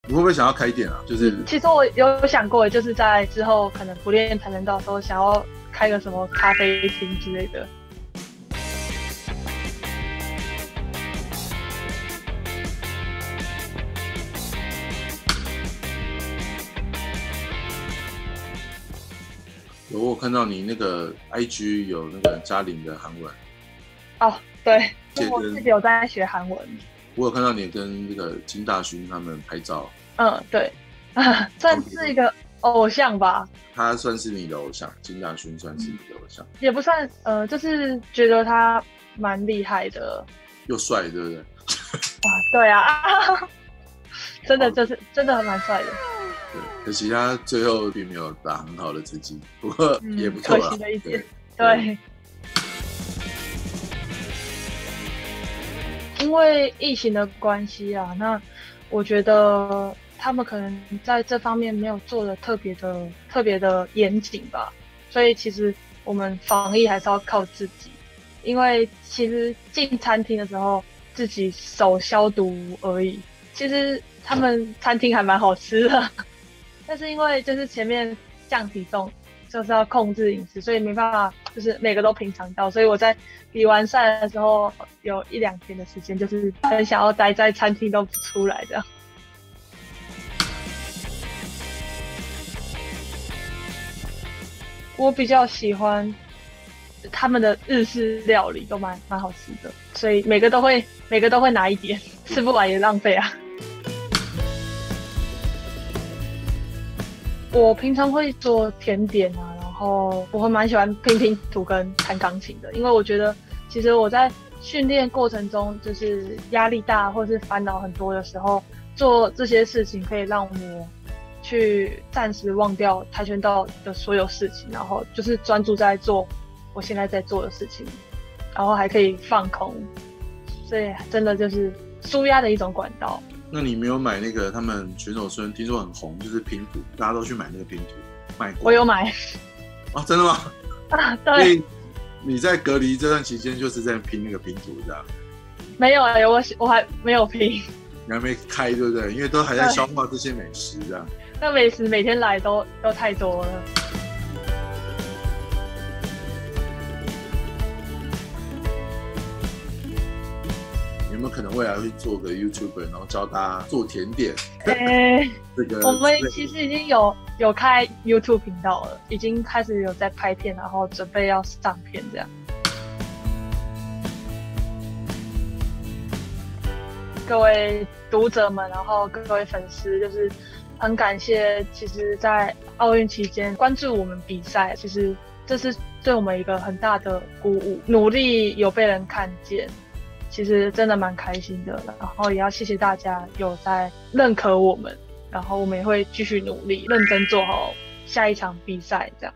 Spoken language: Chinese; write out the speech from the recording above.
你会不会想要开店啊？就是其实我有想过，就是在之后可能不练跆拳道的时候，想要开个什么咖啡厅之类的。我有看到你那个 IG 有那个嘉玲的韩文，哦，对，我跟自己有在学韩文。我有看到你跟那个金大勋他们拍照，对，算是一个偶像吧，他算是你的偶像，金大勋算是你的偶像，也不算，就是觉得他蛮厉害的。又帅，对不对？对啊，真的就是真的蛮帅的。对，可惜他最后并没有打很好的成绩，不过也不错啦。可惜的一点。对，对，因为疫情的关系啊，那我觉得他们可能在这方面没有做的特别的严谨吧，所以其实我们防疫还是要靠自己，因为其实进餐厅的时候自己手消毒而已，其实他们餐厅还蛮好吃的。但是因为就是前面降体重，就是要控制饮食，所以没办法，就是每个都品尝到。所以我在比完赛的时候，有1-2天的时间，就是很想要待在餐厅都不出来这样。我比较喜欢他们的日式料理，都蛮好吃的，所以每个都会拿一点，吃不完也浪费啊。我平常会做甜点啊，然后我会蛮喜欢拼拼图跟弹钢琴的，因为我觉得其实我在训练过程中，就是压力大或是烦恼很多的时候，做这些事情可以让我去暂时忘掉跆拳道的所有事情，然后就是专注在做我现在在做的事情，然后还可以放空，所以真的就是舒压的一种管道。那你没有买那个他们选手村听说很红，就是拼图，大家都去买那个拼图，卖光。我有买啊，真的吗？啊，所对，以你在隔离这段期间就是在拼那个拼图，这样？没有我还没有拼。你还没开，对不对？因为都还在消化这些美食，这样。那美食每天来都太多了。有没有可能未来会做个 YouTuber， 然后教大家做甜点？这个我们其实已经有开 YouTube 频道了，已经开始有在拍片，然后准备要上片这样。各位读者们，然后各位粉丝，就是很感谢，其实在奥运期间关注我们比赛，其实这是对我们一个很大的鼓舞，努力有被人看见。其实真的蛮开心的，然后也要谢谢大家有在认可我们，然后我们也会继续努力，认真做好下一场比赛，这样。